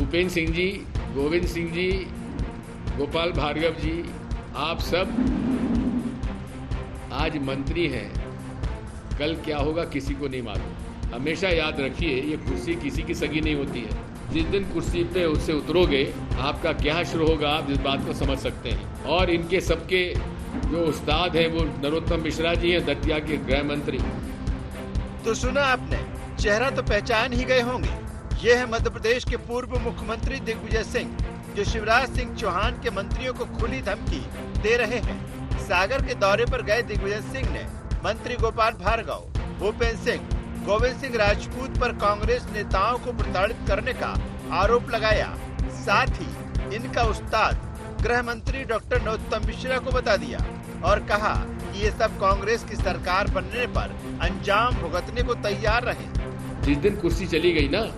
भूपेंद्र सिंह जी, गोविंद सिंह जी, गोपाल भार्गव जी, आप सब आज मंत्री हैं। कल क्या होगा किसी को नहीं मालूम। हमेशा याद रखिए, ये कुर्सी किसी की सगी नहीं होती है। जिस दिन कुर्सी पे उससे उतरोगे, आपका क्या शुरू होगा आप इस बात को समझ सकते हैं। और इनके सबके जो उस्ताद हैं वो नरोत्तम मिश्रा जी हैं, दतिया के गृह मंत्री। तो सुना आपने, चेहरा तो पहचान ही गए होंगे। ये है मध्य प्रदेश के पूर्व मुख्यमंत्री दिग्विजय सिंह, जो शिवराज सिंह चौहान के मंत्रियों को खुली धमकी दे रहे हैं। सागर के दौरे पर गए दिग्विजय सिंह ने मंत्री गोपाल भार्गव, भूपेंद्र सिंह, गोविंद सिंह राजपूत पर कांग्रेस नेताओं को प्रताड़ित करने का आरोप लगाया। साथ ही इनका उस्ताद गृह मंत्री डॉक्टर नरोत्तम मिश्रा को बता दिया और कहा कि ये सब कांग्रेस की सरकार बनने पर अंजाम भुगतने को तैयार रहे। जिस दिन कुर्सी चली गई ना,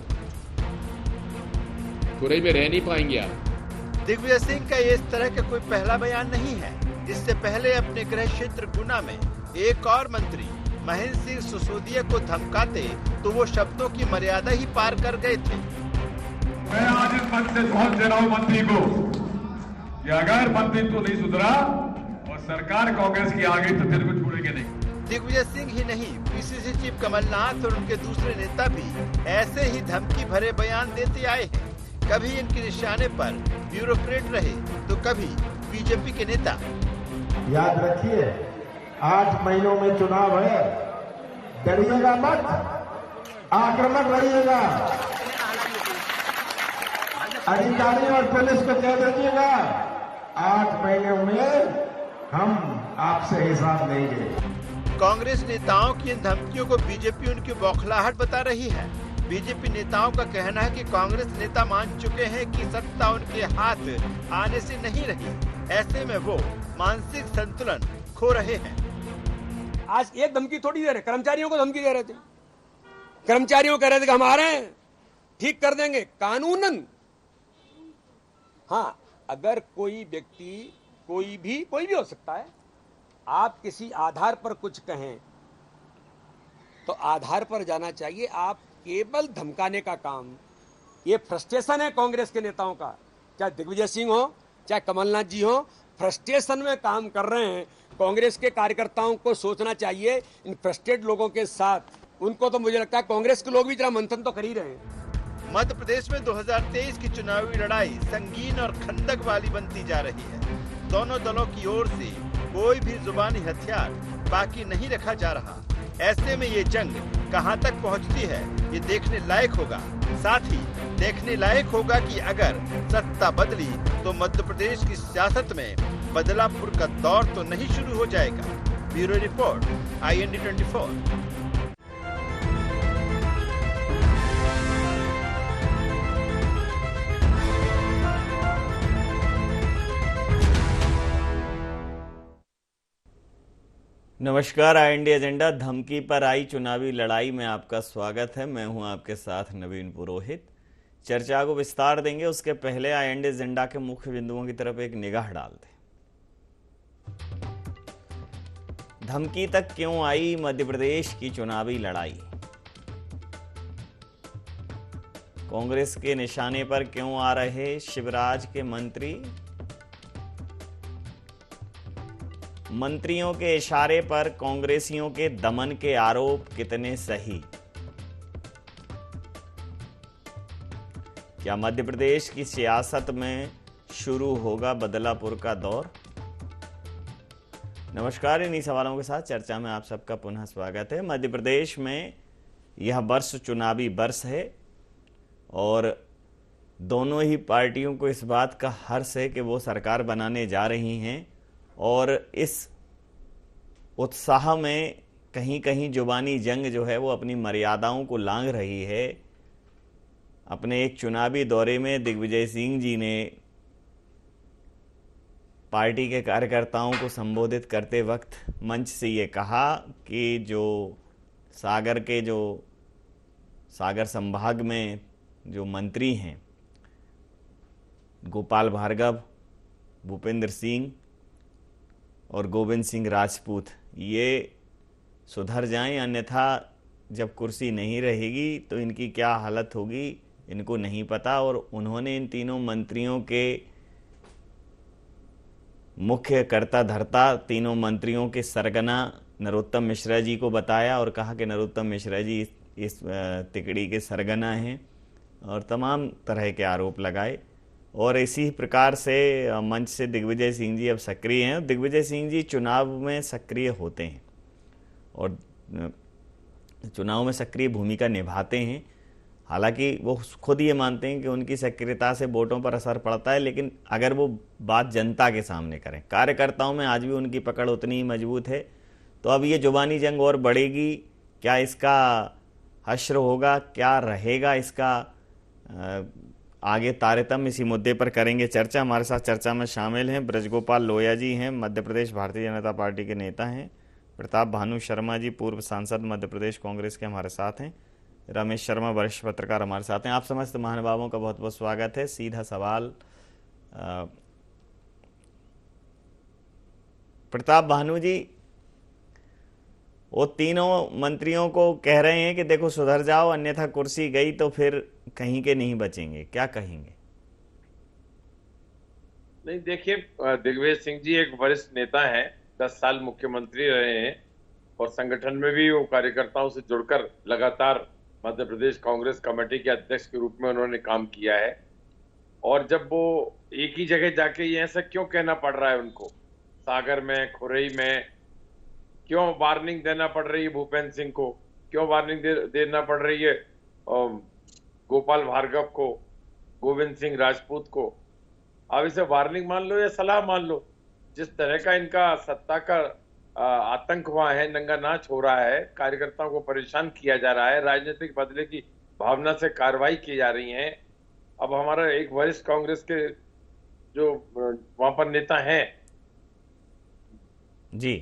कुरई में रह नहीं पाएंगे आप। दिग्विजय सिंह का ये इस तरह का कोई पहला बयान नहीं है। इससे पहले अपने गृह क्षेत्र गुना में एक और मंत्री महेंद्र सिंह सिसोदिया को धमकाते तो वो शब्दों की मर्यादा ही पार कर गए थे। मैं आज इस मंच से पहुंच दे रहा हूं मंत्री को कि अगर मंत्रित्व नहीं सुधरा और सरकार कांग्रेस की आ गई तो तेरे को छोड़ेंगे नहीं। दिग्विजय सिंह ही नहीं, पीसीसी चीफ कमलनाथ और उनके दूसरे नेता भी ऐसे ही धमकी भरे बयान देते आए हैं। कभी इनके निशाने पर ब्यूरोक्रेट रहे तो कभी बीजेपी के नेता। याद रखिए, 8 महीनों में चुनाव है, डरिएगा मत, आक्रामक रहिएगा। अधिकारी और पुलिस को कह दीजिएगा, 8 महीनों में हम आपसे हिसाब लेंगे। कांग्रेस नेताओं की इन धमकियों को बीजेपी उनकी बौखलाहट बता रही है। बीजेपी नेताओं का कहना है कि कांग्रेस नेता मान चुके हैं कि सत्ता उनके हाथ आने से नहीं रही। ऐसे में वो मानसिक संतुलन खो रहे हैं। आज एक धमकी थोड़ी दे रहे, कर्मचारियों को धमकी दे रहे थे। कर्मचारियों कह रहे थे कि हम आ रहे हैं, ठीक कर देंगे कानूनन। हाँ, अगर कोई व्यक्ति कोई भी हो सकता है, आप किसी आधार पर कुछ कहें तो आधार पर जाना चाहिए। आप केवल धमकाने का काम, ये फ्रस्ट्रेशन है कांग्रेस के नेताओं का, चाहे दिग्विजय सिंह हो चाहे कमलनाथ जी हो, फ्रस्ट्रेशन में काम कर रहे हैं। कांग्रेस के कार्यकर्ताओं को सोचना चाहिए इन फ्रस्ट्रेट लोगों के साथ। उनको तो मुझे लगता है कांग्रेस के लोग भी जरा मंथन तो कर ही रहे हैं। मध्य प्रदेश में 2023 की चुनावी लड़ाई संगीन और खंदक वाली बनती जा रही है। दोनों दलों की ओर से कोई भी जुबानी हथियार बाकी नहीं रखा जा रहा। ऐसे में ये जंग कहां तक पहुंचती है, ये देखने लायक होगा। साथ ही देखने लायक होगा कि अगर सत्ता बदली तो मध्य प्रदेश की सियासत में बदलापुर का दौर तो नहीं शुरू हो जाएगा। Bureau report, IND 24। नमस्कार, IND एजेंडा धमकी पर आई चुनावी लड़ाई में आपका स्वागत है। मैं हूं आपके साथ नवीन पुरोहित। चर्चा को विस्तार देंगे, उसके पहले IND एजेंडा के मुख्य बिंदुओं की तरफ एक निगाह डालते हैं। धमकी तक क्यों आई मध्य प्रदेश की चुनावी लड़ाई? कांग्रेस के निशाने पर क्यों आ रहे शिवराज के मंत्री? मंत्रियों के इशारे पर कांग्रेसियों के दमन के आरोप कितने सही? क्या मध्य प्रदेश की सियासत में शुरू होगा बदलापुर का दौर? नमस्कार, इन्हीं सवालों के साथ चर्चा में आप सबका पुनः स्वागत है। मध्य प्रदेश में यह वर्ष चुनावी वर्ष है और दोनों ही पार्टियों को इस बात का हर्ष है कि वो सरकार बनाने जा रही हैं और इस उत्साह में कहीं कहीं जुबानी जंग जो है वो अपनी मर्यादाओं को लांघ रही है। अपने एक चुनावी दौरे में दिग्विजय सिंह जी ने पार्टी के कार्यकर्ताओं को संबोधित करते वक्त मंच से ये कहा कि जो सागर संभाग में जो मंत्री हैं, गोपाल भार्गव, भूपेंद्र सिंह और गोविंद सिंह राजपूत, ये सुधर जाएं, अन्यथा जब कुर्सी नहीं रहेगी तो इनकी क्या हालत होगी इनको नहीं पता। और उन्होंने इन तीनों मंत्रियों के मुख्य कर्ता धर्ता, तीनों मंत्रियों के सरगना नरोत्तम मिश्रा जी को बताया और कहा कि नरोत्तम मिश्रा जी इस तिकड़ी के सरगना हैं, और तमाम तरह के आरोप लगाए। और इसी प्रकार से मंच से दिग्विजय सिंह जी अब सक्रिय हैं। दिग्विजय सिंह जी चुनाव में सक्रिय होते हैं और चुनाव में सक्रिय भूमिका निभाते हैं। हालांकि वो खुद ये मानते हैं कि उनकी सक्रियता से वोटों पर असर पड़ता है, लेकिन अगर वो बात जनता के सामने करें, कार्यकर्ताओं में आज भी उनकी पकड़ उतनी ही मजबूत है। तो अब ये जुबानी जंग और बढ़ेगी, क्या इसका हश्र होगा, क्या रहेगा इसका आगे तारतम्य, इसी मुद्दे पर करेंगे चर्चा। हमारे साथ चर्चा में शामिल हैं ब्रजगोपाल लोहिया जी, हैं मध्य प्रदेश भारतीय जनता पार्टी के नेता हैं। प्रताप भानु शर्मा जी पूर्व सांसद मध्य प्रदेश कांग्रेस के हमारे साथ हैं। रमेश शर्मा वरिष्ठ पत्रकार हमारे साथ हैं। आप समस्त महानुभावों का बहुत बहुत स्वागत है। सीधा सवाल, प्रताप भानु जी, वो तीनों मंत्रियों को कह रहे हैं कि देखो सुधर जाओ, अन्यथा कुर्सी गई तो फिर कहीं के नहीं बचेंगे, क्या कहेंगे? नहीं, देखिए, दिग्विजय सिंह जी एक वरिष्ठ नेता हैं, 10 साल मुख्यमंत्री रहे हैं और संगठन में भी वो कार्यकर्ताओं से जुड़कर लगातार मध्य प्रदेश कांग्रेस कमेटी के अध्यक्ष के रूप में उन्होंने काम किया है। और जब वो एक ही जगह जाके ये ऐसा क्यों कहना पड़ रहा है उनको, सागर में, खुरई में क्यों वार्निंग देना पड़ रही है भूपेंद्र सिंह को, क्यों वार्निंग देना पड़ रही है गोपाल भार्गव को, गोविंद सिंह राजपूत को? अब इसे वार्निंग मान लो या सलाह मान लो, जिस तरह का इनका सत्ता का आतंक वहां है, नंगा नाच हो रहा है, कार्यकर्ताओं को परेशान किया जा रहा है, राजनीतिक बदले की भावना से कार्रवाई की जा रही है। अब हमारा एक वरिष्ठ कांग्रेस के जो वहां पर नेता हैं जी,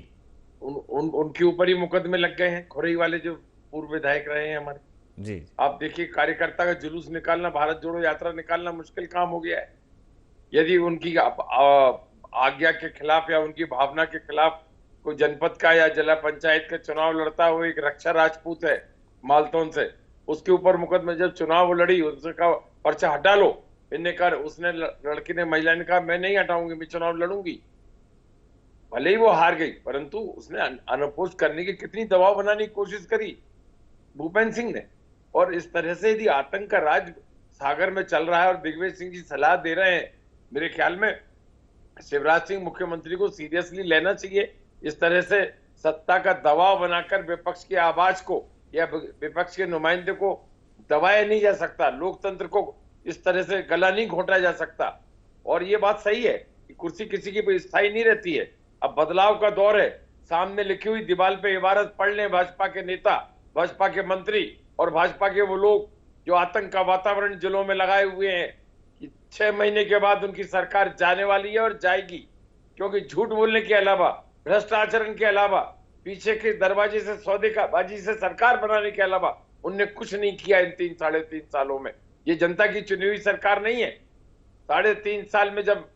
उनके ऊपर ही मुकदमे लग गए हैं, खुरई वाले जो पूर्व विधायक रहे हैं हमारे जी। आप देखिए, कार्यकर्ता का जुलूस निकालना, भारत जोड़ो यात्रा निकालना मुश्किल काम हो गया है। यदि उनकी आज्ञा के खिलाफ या उनकी भावना के खिलाफ कोई जनपद का या जिला पंचायत का चुनाव लड़ता हुआ एक रक्षा राजपूत है मालतोन से, उसके ऊपर मुकदमे, जब चुनाव लड़ी उसने कहा पर्चा हटा लो, इन्हें कर, उसने लड़की ने, महिला ने कहा मैं नहीं हटाऊंगी, मैं चुनाव लड़ूंगी। भले ही वो हार गई, परंतु उसने अनअपोज करने की कितनी दबाव बनाने की कोशिश करी भूपेंद्र सिंह ने। और इस तरह से यदि आतंक का राज सागर में चल रहा है और दिग्विजय सिंह जी सलाह दे रहे हैं, मेरे ख्याल में शिवराज सिंह मुख्यमंत्री को सीरियसली लेना चाहिए। इस तरह से सत्ता का दबाव बनाकर विपक्ष की आवाज को या विपक्ष के नुमाइंदे को दबाया नहीं जा सकता, लोकतंत्र को इस तरह से गला नहीं घोटा जा सकता। और ये बात सही है कि कुर्सी किसी की स्थायी नहीं रहती है। अब बदलाव का दौर है, सामने लिखी हुई दीवार पे इबारत पढ़ लें भाजपा के नेता, भाजपा के मंत्री और भाजपा के वो लोग जो आतंक का वातावरण जिलों में लगाए हुए हैं कि 6 महीने के बाद उनकी सरकार जाने वाली है और जाएगी, क्योंकि झूठ बोलने के अलावा, भ्रष्ट आचरण के अलावा, पीछे के दरवाजे से सौदेबाजी से सरकार बनाने के अलावा उनने कुछ नहीं किया इन 3-3.5 सालों में। ये जनता की चुनी हुई सरकार नहीं है। 3.5 साल में जब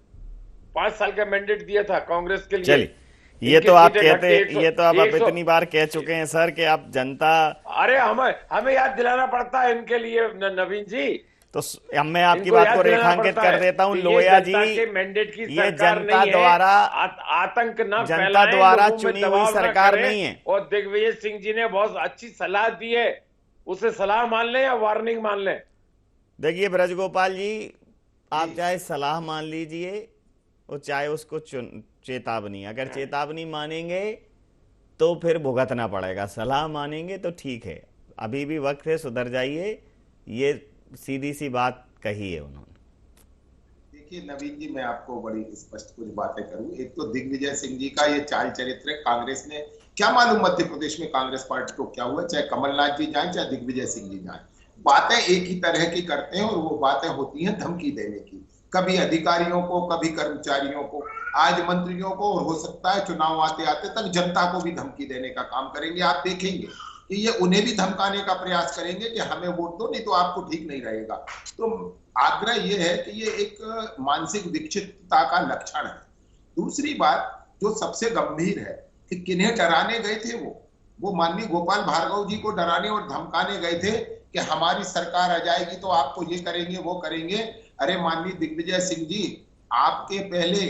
5 साल का मैंडेट दिया था कांग्रेस के लिए, चलिए ये तो आप कहते हैं, ये तो आप इतनी बार कह चुके हैं सर कि आप जनता, अरे हमें याद दिलाना पड़ता है इनके लिए नवीन जी। तो मैं आपकी बात को रेखांकित कर देता हूँ लोहिया जी, मैंडेट की ये जनता द्वारा, आतंक न जनता द्वारा चुनी हुई सरकार नहीं है। और दिग्विजय सिंह जी ने बहुत अच्छी सलाह दी है, उसे सलाह मान लें या वार्निंग मान लें? देखिए ब्रजगोपाल जी, आप चाहे सलाह मान लीजिए और चाहे उसको चेतावनी, अगर चेतावनी मानेंगे तो फिर भुगतना पड़ेगा, सलाह मानेंगे तो ठीक है, अभी भी वक्त है, सुधर जाइए, ये सीधी सी बात कही है उन्होंने। देखिए नवीन जी, मैं आपको बड़ी स्पष्ट कुछ बातें करूं। एक तो दिग्विजय सिंह जी का ये चाल चरित्र, कांग्रेस ने क्या मालूम मध्य प्रदेश में कांग्रेस पार्टी को क्या हुआ, चाहे कमलनाथ जी जाए चाहे दिग्विजय सिंह जी जाए, बातें एक ही तरह की करते हैं और वो बातें होती हैं धमकी देने की, कभी अधिकारियों को, कभी कर्मचारियों को, आज मंत्रियों को, और हो सकता है चुनाव आते आते तक जनता को भी धमकी देने का काम करेंगे। आप देखेंगे कि ये उन्हें भी धमकाने का प्रयास करेंगे कि हमें वोट दो नहीं तो आपको ठीक नहीं रहेगा। तो आग्रह ये है कि ये एक मानसिक विक्षिप्तता का लक्षण है। दूसरी बात जो सबसे गंभीर है कि किन्हें डराने गए थे वो माननीय गोपाल भार्गव जी को डराने और धमकाने गए थे कि हमारी सरकार आ जाएगी तो आपको ये करेंगे वो करेंगे। अरे माननीय दिग्विजय सिंह जी, आपके पहले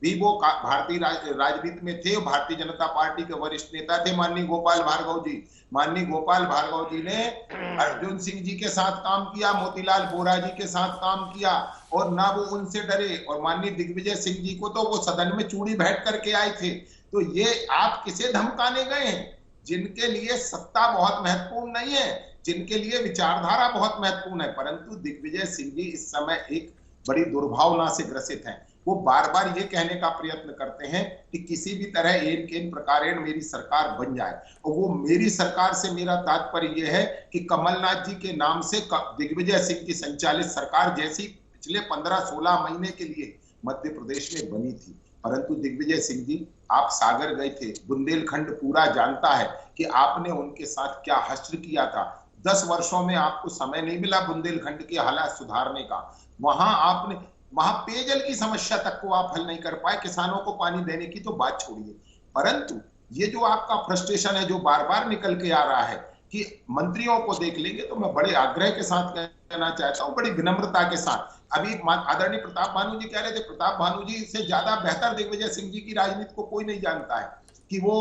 भी वो भारतीय राजनीति में थे, भारतीय जनता पार्टी के वरिष्ठ नेता थे माननीय गोपाल भार्गव जी। माननीय गोपाल भार्गव जी ने अर्जुन सिंह जी के साथ काम किया, मोतीलाल वोरा जी के साथ काम किया, और ना वो उनसे डरे। और माननीय दिग्विजय सिंह जी को तो वो सदन में चूड़ी भेंट करके आए थे। तो ये आप किसे धमकाने गए हैं? जिनके लिए सत्ता बहुत महत्वपूर्ण नहीं है, जिनके लिए विचारधारा बहुत महत्वपूर्ण है। परंतु दिग्विजय सिंह जी इस समय एक बड़ी दुर्भावना से ग्रसित हैं। वो बार बार ये कहने का प्रयत्न करते हैं कि किसी भी तरह एन केन प्रकारेण मेरी सरकार बन जाए। और वो मेरी सरकार से मेरा तात्पर्य ये है कि कमलनाथ जी के नाम से दिग्विजय सिंह की संचालित सरकार जैसी पिछले 15-16 महीने के लिए मध्य प्रदेश में बनी थी। परंतु दिग्विजय सिंह जी, आप सागर गए थे, बुंदेलखंड पूरा जानता है कि आपने उनके साथ क्या हश्र किया था। 10 वर्षों में आपको समय नहीं मिला बुंदेलखंड के हालात सुधारने का। वहां पेयजल की समस्या तक को आप हल नहीं कर पाए, किसानों को पानी देने की तो बात छोड़िए। परंतु ये जो आपका फ्रस्ट्रेशन है जो बार बार निकल के आ रहा है कि मंत्रियों को देख लेंगे, तो मैं बड़े आग्रह के साथ कहना चाहता हूं, बड़ी विनम्रता के साथ। अभी आदरणीय प्रताप भानु जी कह रहे थे, प्रताप भानु जी से ज्यादा बेहतर दिग्विजय सिंह जी की राजनीति को कोई नहीं जानता है, कि वो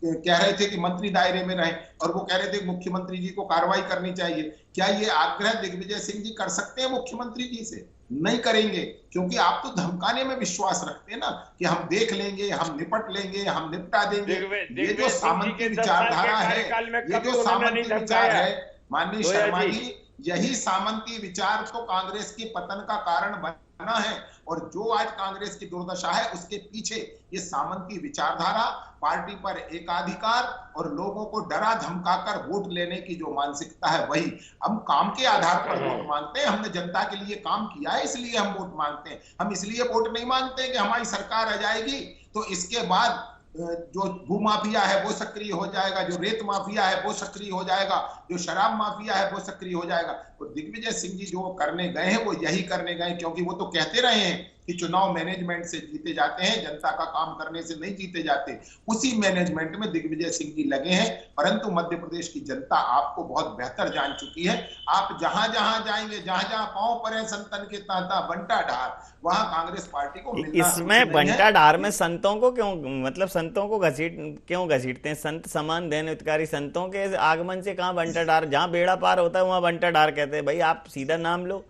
कह रहे थे कि मंत्री दायरे में रहे, और वो कह रहे थे मुख्यमंत्री जी को कार्रवाई करनी चाहिए। क्या ये आग्रह दिग्विजय सिंह जी कर सकते हैं मुख्यमंत्री जी से? नहीं करेंगे, क्योंकि आप तो धमकाने में विश्वास रखते हैं ना, कि हम देख लेंगे, हम निपट लेंगे, हम निपटा देंगे। ये जो सामंती विचारधारा है, ये जो सामंती विचार है माननीय शर्मा जी, यही सामंती विचार तो कांग्रेस के पतन का कारण बना है। और जो आज कांग्रेस की दुर्दशा है उसके पीछे ये सामंती विचारधारा, पार्टी पर एकाधिकार और लोगों को डरा धमकाकर वोट लेने की जो मानसिकता है, वही हम काम के आधार पर वोट मांगते हैं। हमने जनता के लिए काम किया है इसलिए हम वोट मांगते हैं। हम इसलिए वोट नहीं मांगते हैं कि हमारी सरकार आ जाएगी तो इसके बाद जो भूमाफिया है वो सक्रिय हो जाएगा, जो रेत माफिया है वो सक्रिय हो जाएगा, जो शराब माफिया है वो सक्रिय हो जाएगा। तो दिग्विजय सिंह जी जो करने गए हैं वो यही करने गए, क्योंकि वो तो कहते रहे हैं कि चुनाव मैनेजमेंट से जीते जाते हैं, जनता का काम करने से नहीं जीते जाते। उसी मैनेजमेंट में दिग्विजय सिंह जी लगे हैं। परंतु मध्य प्रदेश की जनता आपको बहुत बेहतर जान चुकी है। आप जहां जहां जाएंगे, जहां जहां पांव पड़े संतन के तांता बंटा ढार, वहां कांग्रेस पार्टी को मिलना। इसमें बंटा ढार में संतों को क्यों, मतलब संतों को क्यों घसीटते हैं? संत समान देन हितकारी संतों के आगमन से कहाँ बंटा ढार? जहां बेड़ा पार होता है वहां बंटा ढार कहते हैं। भाई आप सीधा नाम लो,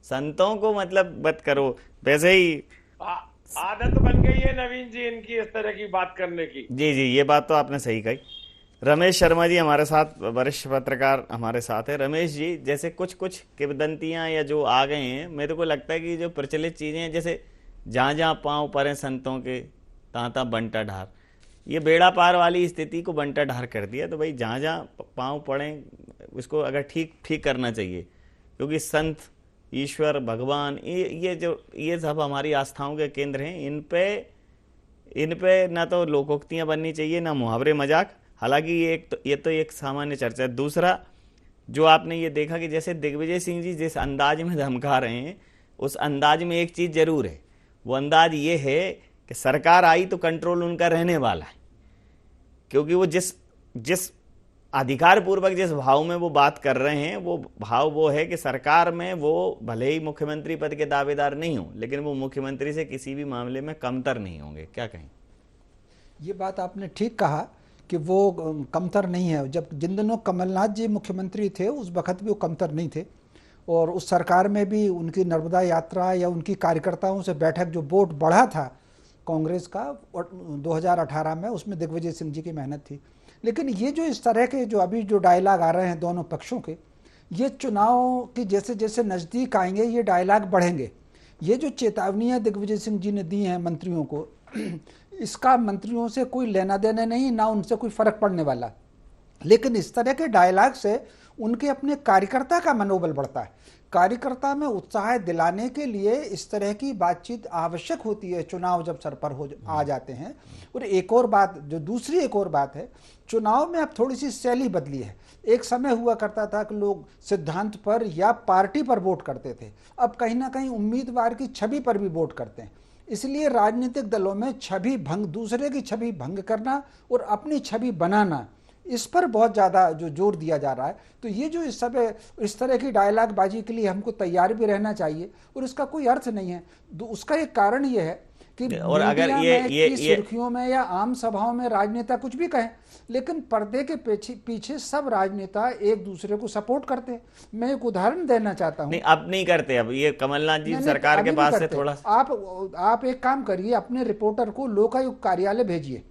संतों को मतलब मत करो। वैसे ही आदत बन गई है नवीन जी इनकी इस तरह की बात करने की। जी, ये बात तो आपने सही कही। रमेश शर्मा जी हमारे साथ, वरिष्ठ पत्रकार हमारे साथ है। रमेश जी, जैसे कुछ किंवदंतियां या जो आ गए हैं, मेरे को लगता है कि जो प्रचलित चीजें हैं, जैसे जहां जहां पांव पड़े संतों के तांता बंटा ढार, ये बेड़ा पार वाली स्थिति को बंटा ढार कर दिया। तो भाई जहां जहां पांव पड़े उसको अगर ठीक करना चाहिए, क्योंकि संत, ईश्वर, भगवान, ये सब हमारी आस्थाओं के केंद्र हैं। इन पे ना तो लोकोक्तियां बननी चाहिए, ना मुहावरे मजाक। हालांकि ये तो एक सामान्य चर्चा है। दूसरा, जो आपने ये देखा कि जैसे दिग्विजय सिंह जी जिस अंदाज में धमका रहे हैं, उस अंदाज में एक चीज जरूर है। वो अंदाज ये है कि सरकार आई तो कंट्रोल उनका रहने वाला है, क्योंकि वो जिस अधिकार पूर्वक जिस भाव में वो बात कर रहे हैं, वो भाव वो है कि सरकार में वो भले ही मुख्यमंत्री पद के दावेदार नहीं हो, लेकिन वो मुख्यमंत्री से किसी भी मामले में कमतर नहीं होंगे। क्या कहें? ये बात आपने ठीक कहा कि वो कमतर नहीं है। जिन दिनों कमलनाथ जी मुख्यमंत्री थे उस वक्त भी वो कमतर नहीं थे, और उस सरकार में भी उनकी नर्मदा यात्रा या उनकी कार्यकर्ताओं से बैठक जो वोट बढ़ा था कांग्रेस का 2018 में, उसमें दिग्विजय सिंह जी की मेहनत थी। लेकिन ये जो इस तरह के जो अभी जो डायलॉग आ रहे हैं दोनों पक्षों के, ये चुनाव की जैसे जैसे नज़दीक आएंगे ये डायलॉग बढ़ेंगे। ये जो चेतावनियाँ दिग्विजय सिंह जी ने दी हैं मंत्रियों को, इसका मंत्रियों से कोई लेना देना नहीं, ना उनसे कोई फर्क पड़ने वाला। लेकिन इस तरह के डायलॉग से उनके अपने कार्यकर्ता का मनोबल बढ़ता है। कार्यकर्ता में उत्साह दिलाने के लिए इस तरह की बातचीत आवश्यक होती है चुनाव जब सर पर आ जाते हैं। और एक और बात, जो दूसरी एक और बात है, चुनाव में अब थोड़ी सी शैली बदली है। एक समय हुआ करता था कि लोग सिद्धांत पर या पार्टी पर वोट करते थे, अब कहीं ना कहीं उम्मीदवार की छवि पर भी वोट करते हैं। इसलिए राजनीतिक दलों में छवि भंग, दूसरे की छवि भंग करना और अपनी छवि बनाना, इस पर बहुत ज़्यादा जो जोर दिया जा रहा है। तो ये जो इस सब इस तरह की डायलॉग बाजी के लिए हमको तैयार भी रहना चाहिए, और इसका कोई अर्थ नहीं है। उसका एक कारण ये है कि और अगर ये सुर्खियों में या आम सभाओं में राजनेता कुछ भी कहें, लेकिन पर्दे के पीछे सब राजनेता एक दूसरे को सपोर्ट करते हैं। मैं एक उदाहरण देना चाहता हूं। नहीं, अब नहीं करते। अब ये कमलनाथ जी सरकार के पास से थोड़ा आप एक काम करिए, अपने रिपोर्टर को लोकायुक्त कार्यालय भेजिए,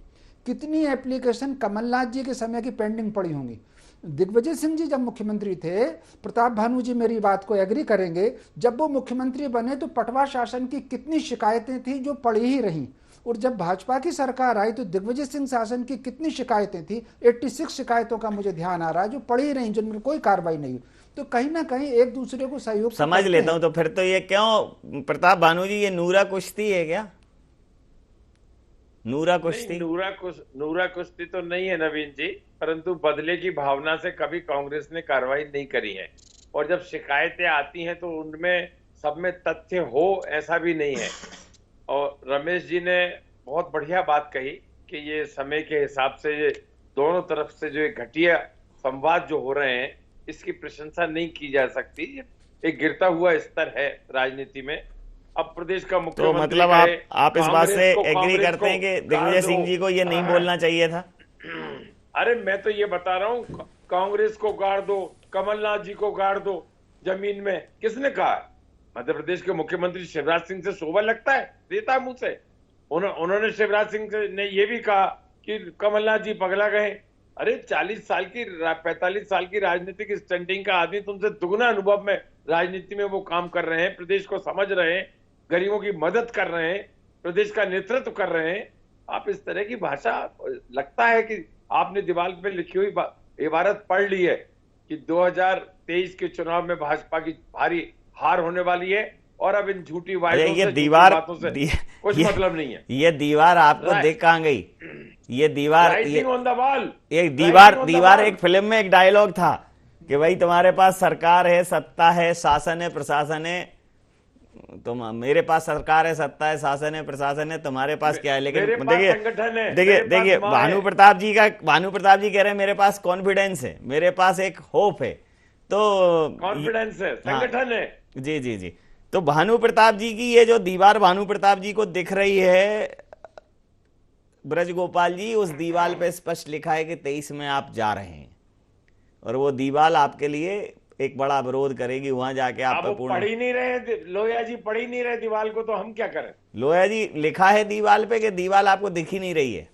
कितनी एप्लीकेशन कमलनाथ जी के समय की पेंडिंग पड़ी होंगी। दिग्विजय सिंह जी जब मुख्यमंत्री थे, प्रताप भानु जी मेरी बात को एग्री करेंगे, जब वो मुख्यमंत्री बने तो पटवा शासन की कितनी शिकायतें थी जो पड़ी ही रहीं, और जब भाजपा की सरकार आई तो दिग्विजय सिंह शासन की कितनी शिकायतें थी, 86 शिकायतों का मुझे ध्यान आ रहा है जो पड़ी ही रहीं, जिनमें कोई कार्रवाई नहीं हुई। तो कहीं ना कहीं एक दूसरे को सहयोग समझ लेता हूं। तो फिर तो ये क्यों प्रताप भानु जी, ये नूरा कुश्ती है क्या? नूरा कुश्ती नूरा कुश्ती तो नहीं है नवीन जी, परंतु बदले की भावना से कभी कांग्रेस ने कार्रवाई नहीं करी है, और जब शिकायतें आती हैं तो उनमें सब में तथ्य हो ऐसा भी नहीं है। और रमेश जी ने बहुत बढ़िया बात कही कि ये समय के हिसाब से ये दोनों तरफ से जो घटिया संवाद जो हो रहे हैं, इसकी प्रशंसा नहीं की जा सकती। एक गिरता हुआ स्तर है राजनीति में। अब प्रदेश का मुख्यमंत्री, तो मतलब आप इस बात से एग्री करते हैं कि दिग्विजय सिंह जी को ये नहीं बोलना चाहिए था? अरे मैं तो ये बता रहा हूँ, कांग्रेस को गाड़ दो, कमलनाथ जी को गाड़ दो जमीन में, किसने कहा? मध्य प्रदेश के मुख्यमंत्री शिवराज सिंह से शोभा लगता है, देता है मुंह से। उन्होंने शिवराज सिंह ने ये भी कहा कि कमलनाथ जी पगला गए। अरे 45 साल की राजनीतिक स्टैंडिंग का आदमी, तुमसे दुगना अनुभव में राजनीति में वो काम कर रहे हैं, प्रदेश को समझ रहे हैं, गरीबों की मदद कर रहे हैं, प्रदेश का नेतृत्व कर रहे हैं। आप इस तरह की भाषा, लगता है कि आपने दीवार पे लिखी हुई इबारत पढ़ ली है कि 2023 के चुनाव में भाजपा की भारी हार होने वाली है, और अब इन झूठी बातों से कुछ मतलब नहीं है। ये दीवार आपको देख कहां गई? ये दीवार, दीवार एक फिल्म में एक डायलॉग था कि भाई तुम्हारे पास सरकार है, सत्ता है, शासन है, प्रशासन है, तो मेरे पास सरकार है, सत्ता है, शासन है, प्रशासन है, तुम्हारे पास क्या है? लेकिन देखिए भानु प्रताप जी कह रहे हैं मेरे पास कॉन्फिडेंस है, मेरे पास एक होप है, तो कॉन्फिडेंस है, संगठन है। जी जी जी। तो भानु प्रताप जी की ये जो दीवार भानु प्रताप जी को दिख रही है, ब्रज गोपाल जी, उस दीवार पे स्पष्ट लिखा है कि 23 में आप जा रहे हैं, और वो दीवार आपके लिए एक बड़ा विरोध करेगी। वहां जाके आप पढ़ ही नहीं रहे, लोया जी पढ़ ही नहीं रहे दीवार को, तो हम क्या करें? लोया जी, लिखा है दीवार पे कि दीवार आपको दिख ही नहीं रही है।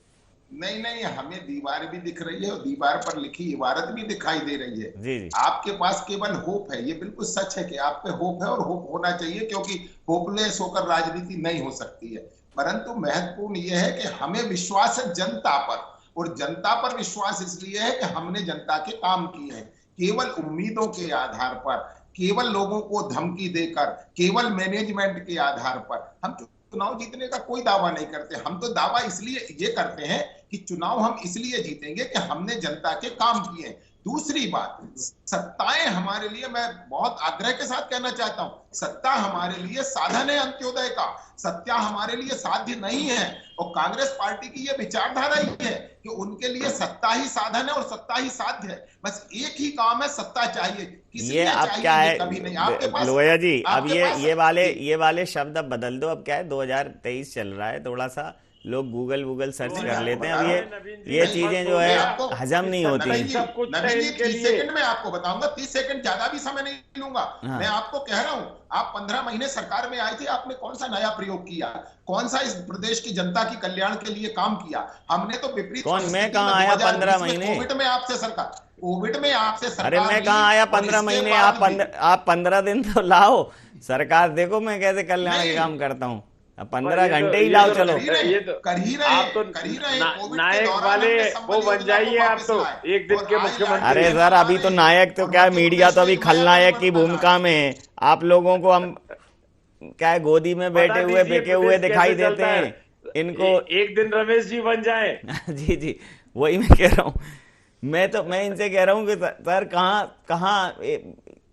नहीं, हमें दीवार भी दिख रही है और दीवार पर लिखी इबारत भी दिखाई दे रही है। जी जी। आपके पास केवल होप है, ये बिल्कुल सच है कि आप पे होप है, और होप होना चाहिए, क्योंकि होपलेस होकर राजनीति नहीं हो सकती है। परंतु महत्वपूर्ण यह है कि हमें विश्वास है जनता पर, और जनता पर विश्वास इसलिए है कि हमने जनता के काम किए हैं। केवल उम्मीदों के आधार पर, केवल लोगों को धमकी देकर, केवल मैनेजमेंट के आधार पर हम चुनाव जीतने का कोई दावा नहीं करते। हम तो दावा इसलिए ये करते हैं कि चुनाव हम इसलिए जीतेंगे कि हमने जनता के काम किए। दूसरी बात, सत्ताएं हमारे लिए, मैं बहुत आग्रह के साथ कहना चाहता हूं, सत्ता हमारे लिए साधन है अंत्योदय का, सत्ता हमारे लिए साध्य नहीं है। और कांग्रेस पार्टी की यह विचारधारा ही है कि उनके लिए सत्ता ही साधन है और सत्ता ही साध्य है। बस एक ही काम है, सत्ता चाहिए। ये अब क्या है कभी नहीं आपके पास, लोया जी, अब ये वाले शब्द अब बदल दो। अब क्या है, 2023 चल रहा है, थोड़ा सा लोग गूगल सर्च कर लेते हैं। अब ये चीजें जो है हजम नहीं होती हैं। 30 सेकंड में आपको बताऊंगा, 30 सेकंड ज्यादा भी समय नहीं लूंगा। मैं आपको कह रहा हूं, आप 15 महीने सरकार में आए थे, आपने कौन सा नया प्रयोग किया, कौन सा इस प्रदेश की जनता के कल्याण के लिए काम किया? हमने तो विपरीत। मैं कहाँ आया 15 महीने? कोविड में आपसे सरकार, अरे मैं कहाँ आया 15 महीने? आप 15 दिन तो लाओ सरकार, देखो मैं कैसे कल्याण के काम करता हूँ। 15 घंटे ही लाओ, चलो आप तो नायक वाले वो बन जाइए आप तो एक दिन के मुख्यमंत्री। अरे सर, अभी तो नायक तो क्या, मीडिया तो अभी खलनायक की भूमिका में है। आप लोगों को हम क्या है, गोदी में बैठे हुए बेके हुए दिखाई देते हैं। इनको एक दिन रमेश जी बन जाए। जी जी, वही मैं कह रहा हूँ। मैं इनसे कह रहा हूँ कि सर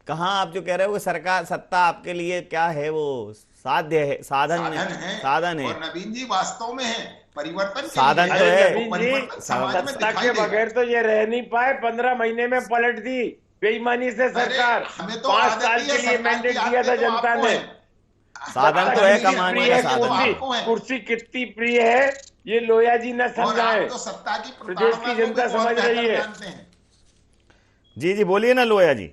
कहाँ आप जो कह रहे हो कि सरकार, सत्ता आपके लिए क्या है, वो साध्य है, साधन है। और नवीन जी वास्तव में है, परिवर्तन साधन के तो लिए है। वो परिवर्तन समाज में सत्ता दिखाई के देगा। बगैर तो ये रह नहीं पाए, 15 महीने में पलट दी बेईमानी से सरकार। हमें तो 5 आदत साल ही है, के लिए सरकार की मैंडेट दिया आदतें था तो जनता आपको ने। है। साधन तो है, कमाने का साधन है। कुर्सी कितनी प्रिय है ये लोया जी न और समझाए, आप तो सत्ता की प्रदेश की प्रताड़ना को भी जनता बहुत समझ रही बेहतर है। जानते हैं। जी जी बोलिए ना लोया जी।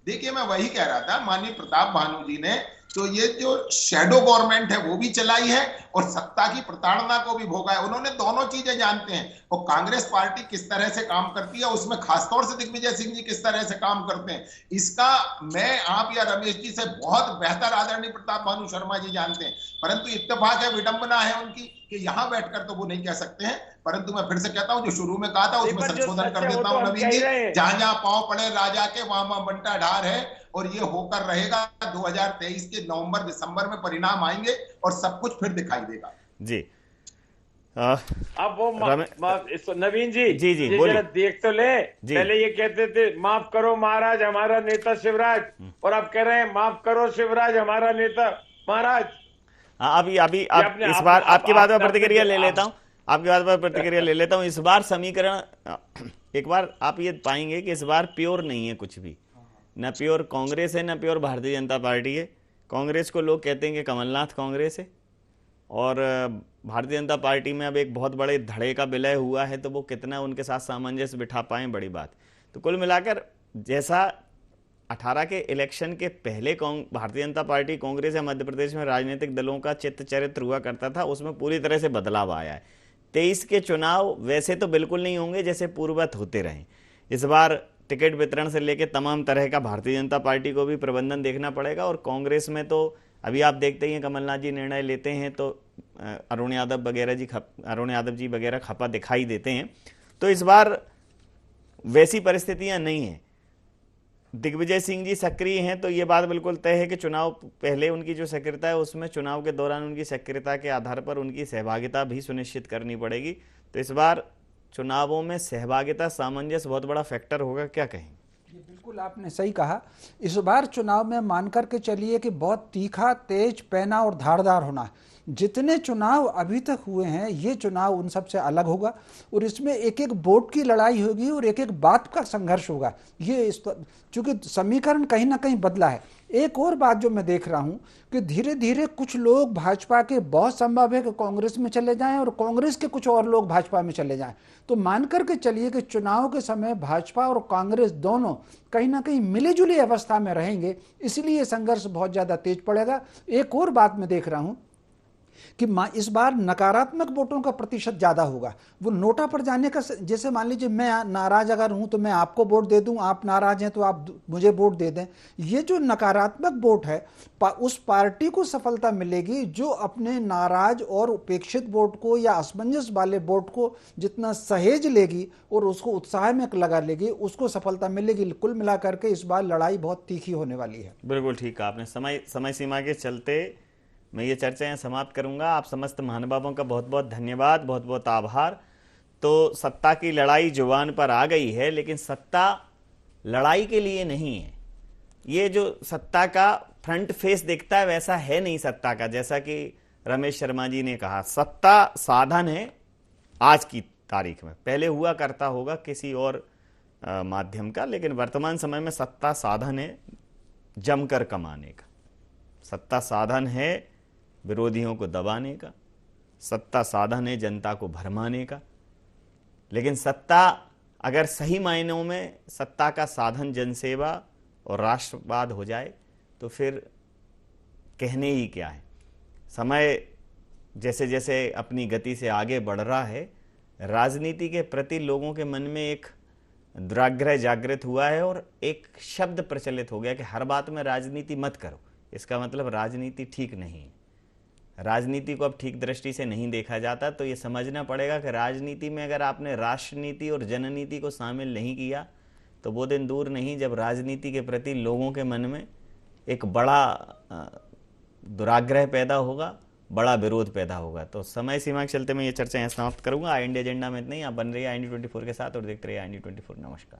देखिए, मैं वही कह रहा था, माननीय प्रताप भानु जी ने तो ये जो शैडो गवर्नमेंट है वो भी चलाई है और सत्ता की प्रताड़ना को भी भोगा है। उन्होंने दोनों चीजें जानते हैं। और कांग्रेस पार्टी किस तरह से काम करती है, उसमें खासतौर से दिग्विजय सिंह जी किस तरह से काम करते हैं, इसका मैं, आप या रमेश जी से बहुत बेहतर आदरणीय प्रताप भानु शर्मा जी जानते हैं। परंतु इत्तेफाक है, विडंबना है उनकी कि यहां बैठकर तो वो नहीं कह सकते हैं। परंतु मैं फिर से कहता हूं, जो शुरू में कहा था उसमें संशोधन कर देता हूं नवीन जी, जहां जहां पांव पड़े राजा के वहां वहां बंटा ढार है। और ये होकर रहेगा। 2023 के नवंबर दिसंबर में परिणाम आएंगे और सब कुछ फिर दिखाई देगा। जी अब वो नवीन जी जी जी ये जरा देख तो ले। पहले ये कहते थे माफ करो महाराज हमारा नेता शिवराज, और अब कह रहे हैं माफ करो शिवराज हमारा नेता महाराज। अभी इस बार आपकी बात पर प्रतिक्रिया ले लेता हूं, आपकी बात पर प्रतिक्रिया ले लेता हूं। इस बार समीकरण एक बार आप ये पाएंगे कि इस बार प्योर नहीं है कुछ भी, न प्योर कांग्रेस है न प्योर भारतीय जनता पार्टी है। कांग्रेस को लोग कहते हैं कि कमलनाथ कांग्रेस है, और भारतीय जनता पार्टी में अब एक बहुत बड़े धड़े का विलय हुआ है, तो वो कितना उनके साथ सामंजस्य बिठा पाए, बड़ी बात। तो कुल मिलाकर जैसा 18 के इलेक्शन के पहले भारतीय जनता पार्टी कांग्रेस या मध्य प्रदेश में राजनीतिक दलों का चित्त चरित्र हुआ करता था, उसमें पूरी तरह से बदलाव आया है। 23 के चुनाव वैसे तो बिल्कुल नहीं होंगे जैसे पूर्ववत होते रहे। इस बार टिकट वितरण से लेकर तमाम तरह का भारतीय जनता पार्टी को भी प्रबंधन देखना पड़ेगा। और कांग्रेस में तो अभी आप देखते ही हैं, कमलनाथ जी निर्णय लेते हैं तो अरुण यादव जी वगैरह खपा दिखाई देते हैं। तो इस बार वैसी परिस्थितियां नहीं हैं। दिग्विजय सिंह जी सक्रिय हैं, तो ये बात बिल्कुल तय है कि चुनाव पहले उनकी जो सक्रियता है उसमें चुनाव के दौरान उनकी सक्रियता के आधार पर उनकी सहभागिता भी सुनिश्चित करनी पड़ेगी। तो इस बार चुनावों में सहभागिता सामंजस्य बहुत बड़ा फैक्टर होगा, क्या कहें? ये बिल्कुल आपने सही कहा। इस बार चुनाव में मान करके चलिए कि बहुत तीखा, तेज, पैना और धारदार होना। जितने चुनाव अभी तक हुए हैं ये चुनाव उन सब से अलग होगा, और इसमें एक एक वोट की लड़ाई होगी और एक एक बात का संघर्ष होगा। ये चूंकि समीकरण कहीं ना कहीं बदला है। एक और बात जो मैं देख रहा हूं कि धीरे धीरे कुछ लोग भाजपा के, बहुत संभव है कि कांग्रेस में चले जाएं और कांग्रेस के कुछ और लोग भाजपा में चले जाएं। तो मान करके चलिए कि चुनाव के समय भाजपा और कांग्रेस दोनों कहीं ना कहीं मिली जुली अवस्था में रहेंगे, इसलिए संघर्ष बहुत ज्यादा तेज पड़ेगा। एक और बात मैं देख रहा हूं कि इस बार नकारात्मक वोटों का प्रतिशत ज्यादा होगा। वो नोटा पर जाने का, जैसे मान लीजिए मैं नाराज अगर हूं तो मैं आपको वोट दे दूं, आप नाराज हैं तो आप मुझे वोट दे दें। ये जो नकारात्मक वोट है, उस पार्टी को सफलता मिलेगी जो अपने नाराज और उपेक्षित वोट को या असमंजस वाले वोट को जितना सहेज लेगी और उसको उत्साह में लगा लेगी, उसको सफलता मिलेगी। कुल मिलाकर के इस बार लड़ाई बहुत तीखी होने वाली है। बिल्कुल ठीक है आपने। समय सीमा के चलते मैं ये चर्चा यहाँ समाप्त करूंगा। आप समस्त महानुभावों का बहुत बहुत धन्यवाद, बहुत बहुत आभार। तो सत्ता की लड़ाई जुबान पर आ गई है, लेकिन सत्ता लड़ाई के लिए नहीं है। ये जो सत्ता का फ्रंट फेस दिखता है वैसा है नहीं सत्ता का। जैसा कि रमेश शर्मा जी ने कहा, सत्ता साधन है आज की तारीख में, पहले हुआ करता होगा किसी और माध्यम का, लेकिन वर्तमान समय में सत्ता साधन है जमकर कमाने का। सत्ता साधन है विरोधियों को दबाने का, सत्ता साधन है जनता को भरमाने का। लेकिन सत्ता अगर सही मायनों में सत्ता का साधन जनसेवा और राष्ट्रवाद हो जाए तो फिर कहने ही क्या है। समय जैसे जैसे अपनी गति से आगे बढ़ रहा है, राजनीति के प्रति लोगों के मन में एक दुराग्रह जागृत हुआ है और एक शब्द प्रचलित हो गया कि हर बात में राजनीति मत करो। इसका मतलब राजनीति ठीक नहीं है। राजनीति को अब ठीक दृष्टि से नहीं देखा जाता। तो ये समझना पड़ेगा कि राजनीति में अगर आपने राष्ट्रनीति और जननीति को शामिल नहीं किया तो वो दिन दूर नहीं जब राजनीति के प्रति लोगों के मन में एक बड़ा दुराग्रह पैदा होगा, बड़ा विरोध पैदा होगा। तो समय सीमा के चलते मैं ये चर्चा यहाँ समाप्त करूंगा। IND एजेंडा में इतना ही। आप बन रही है IND 24 के साथ और देखते रहिए IND 24। नमस्कार।